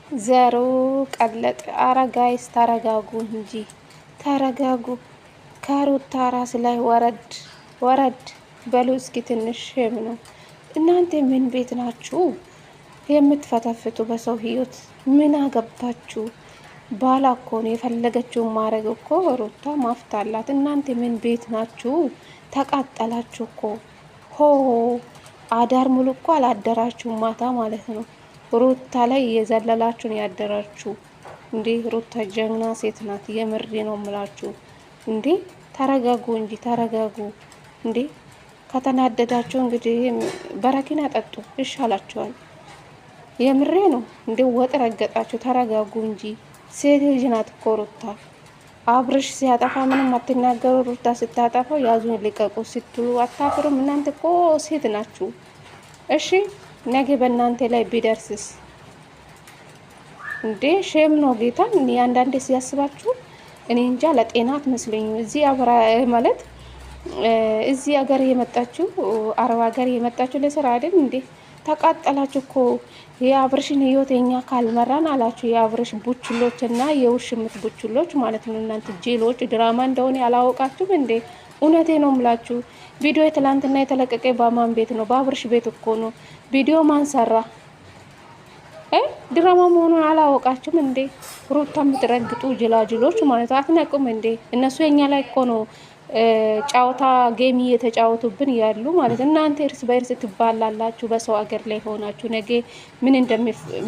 ዘሩ ቀለጥ። አረ ጋይስ ተረጋጉ እንጂ ተረጋጉ። ከሩታ ራስ ላይ ወረድ ወረድ በሉ እስኪ። ትንሽ ሼም ነው። እናንተ ምን ቤት ናችሁ የምትፈተፍቱ በሰው ህይወት? ምን አገባችሁ? ባላ እኮ ነው የፈለገችውን ማድረግ እኮ ሩታ ማፍታላት። እናንተ ምን ቤት ናችሁ? ተቃጠላችሁ እኮ ሆ አዳር ሙሉ እኮ አላደራችሁም። ማታ ማለት ነው ሩታ ላይ እየዘለላችሁ ነው ያደራችሁ። እንዴ ሩታ ጀግና ሴት ናት። የምሬ ነው ምላችሁ። እንዴ ተረጋጉ እንጂ ተረጋጉ። እንዴ ከተናደዳችሁ እንግዲህ በረኪና ጠጡ ይሻላችኋል። የምሬ ነው። እንዴ ወጥ ረገጣችሁ። ተረጋጉ እንጂ ሴት ልጅ ናት እኮ ሩታ። አብርሽ ሲያጠፋ ምንም አትናገሩ። ሩታ ስታጠፋው ያዙን ልቀቁ ስትሉ አታፍሩም? እናንተ እኮ ሴት ናችሁ። እሺ ነገ በእናንተ ላይ ቢደርስስ? እንዴ ሼም ነው ጌታ። እኔ አንዳንዴ ሲያስባችሁ እኔ እንጃ ለጤና አትመስለኝም። እዚህ አብራ ማለት እዚህ ሀገር የመጣችሁ አረብ ሀገር የመጣችሁ ለስራ አይደል እንዴ? ተቃጠላችሁ እኮ። የአብርሽን ህይወት እኛ ካልመራን አላችሁ። የአብርሽ ቡችሎች እና የውሽምት ቡችሎች ማለት ነው። እናንተ ጄሎች ድራማ እንደሆነ ያላወቃችሁም እንዴ? እውነቴ ነው ምላችሁ። ቪዲዮ ትላንትና የተለቀቀ በማን ቤት ነው? በአብርሽ ቤት እኮ ነው። ቪዲዮ ማን ሰራ? ድራማ መሆኑን አላወቃችሁም እንዴ? ሩታ የምትረግጡ ጅላጅሎች ማለት አትነቁም እንዴ? እነሱ የኛ ላይ እኮ ነው ጫወታ ጌም እየተጫወቱብን ያሉ ማለት። እናንተ እርስ በእርስ ትባላላችሁ በሰው ሀገር ላይ ሆናችሁ። ነገ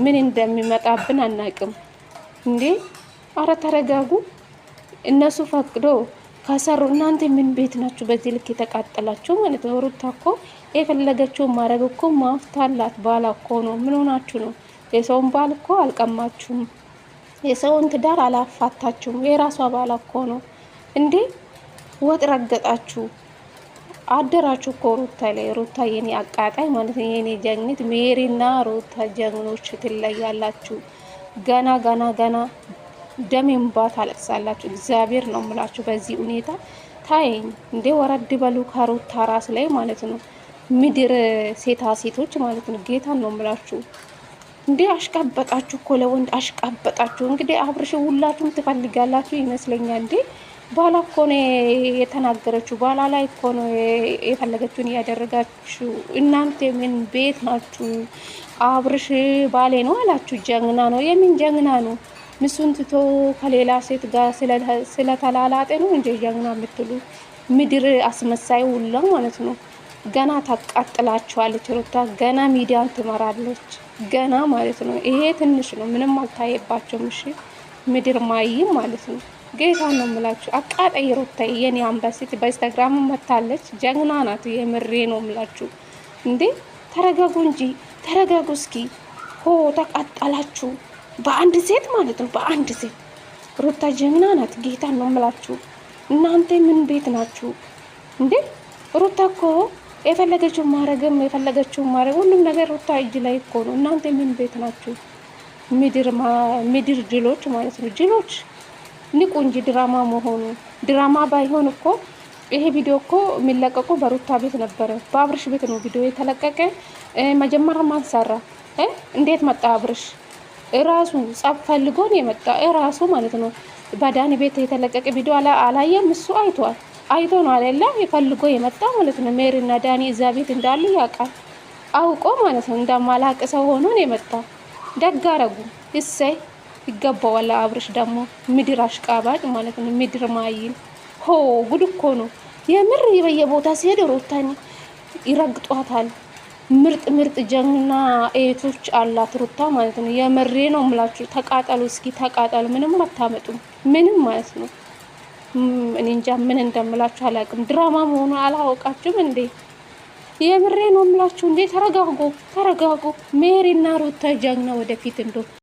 ምን እንደሚመጣብን አናቅም እንዴ? አረ ተረጋጉ። እነሱ ፈቅዶ ከሰሩ እናንተ ምን ቤት ናችሁ በዚህ ልክ የተቃጠላችሁ ማለት ነው? ሩታ እኮ የፈለገችውን ማድረግ እኮ ማፍታላት ባላ እኮ ነው። ምን ሆናችሁ ነው? የሰውን ባል እኮ አልቀማችሁም። የሰውን ትዳር አላፋታችሁም። የራሷ ባላ እኮ ነው እንዴ? ወጥ ረገጣችሁ አደራችሁ እኮ ሩታ ላይ። ሩታ የኔ አቃጣይ ማለት ነው፣ የኔ ጀግኒት። ሜሪና ሩታ ጀግኖች ትለያላችሁ። ገና ገና ገና ደም እንባ ታለቅሳላችሁ። እግዚአብሔር ነው ምላችሁ። በዚህ ሁኔታ ታይኝ እንዴ ወረድ በሉ ከሩታ ራስ ላይ ማለት ነው። ምድር ሴታ ሴቶች ማለት ነው። ጌታን ነው ምላችሁ። እንዴ አሽቃበጣችሁ እኮ ለወንድ አሽቃበጣችሁ። እንግዲህ አብርሽ ሁላችሁም ትፈልጋላችሁ ይመስለኛል። እንዴ ባላ እኮ ነው የተናገረችው። ባላ ላይ እኮ ነው የፈለገችውን እያደረጋችሁ። እናንተ ምን ቤት ናችሁ? አብርሽ ባሌ ነው አላችሁ። ጀግና ነው። የምን ጀግና ነው? ምሱን ትቶ ከሌላ ሴት ጋር ስለተላላጠ ነው እንጂ ጀግና የምትሉ ምድር አስመሳይ ሁላ ማለት ነው። ገና ታቃጥላችኋለች ሩታ። ገና ሚዲያን ትመራለች ገና ማለት ነው። ይሄ ትንሽ ነው፣ ምንም አልታየባቸውም። እሺ ምድር ማይም ማለት ነው። ጌታ ነው ምላችሁ። አቃጣይ ሩታ የኔ አንበሲት በኢንስታግራም መታለች። ጀግና ናት። የምሬ ነው ምላችሁ። እንዴ ተረጋጉ እንጂ ተረጋጉ እስኪ። ሆ ተቃጠላችሁ በአንድ ሴት ማለት ነው። በአንድ ሴት ሩታ ጀግና ናት። ጌታ ነው ምላችሁ። እናንተ ምን ቤት ናችሁ እንዴ? ሩታ እኮ የፈለገችውን ማድረግ ሁሉም ነገር ሩታ እጅ ላይ እኮ ነው። እናንተ ምን ቤት ናችሁ? ምድር ጅሎች ማለት ነው። ጅሎች ንቁ እንጂ ድራማ መሆኑ። ድራማ ባይሆን እኮ ይሄ ቪዲዮ እኮ የሚለቀቁ በሩታ ቤት ነበረ። በአብርሽ ቤት ነው ቪዲዮ የተለቀቀ። መጀመሪያ ማን ሰራ? እንዴት መጣ አብርሽ? እራሱ ጸብ ፈልጎ ነው የመጣ እራሱ ማለት ነው። በዳኒ ቤት የተለቀቀ ቪዲዮ አላየም? እሱ አይቶ ነው አይደለ የፈልጎ የመጣ ማለት ነው። ሜሪና ዳኒ እዛ ቤት እንዳሉ ያውቃል። አውቆ ማለት ነው። እንደማላቅ ሰው ሆኖ ነው የመጣ። ደግ አረጉ። እሰይ ይገባዋል። አብርሽ ደግሞ ምድር አሽቃባጭ ማለት ነው። ምድር ማይል ሆ ጉድ እኮ ነው የምር። በየቦታ ሲሄድ ሩታን ይረግጧታል። ምርጥ ጀግና እህቶች አላት ሩታ ማለት ነው። የምሬ ነው ምላችሁ። ተቃጠሉ እስኪ ተቃጠሉ። ምንም አታመጡም ምንም ማለት ነው። እኔ እንጃ ምን እንደምላችሁ አላውቅም። ድራማ መሆኑ አላወቃችሁም እንዴ? የምሬ ነው ምላችሁ። እንዴ ተረጋጉ። ሜሪና ሩታ ጀግና ወደፊት እንዶ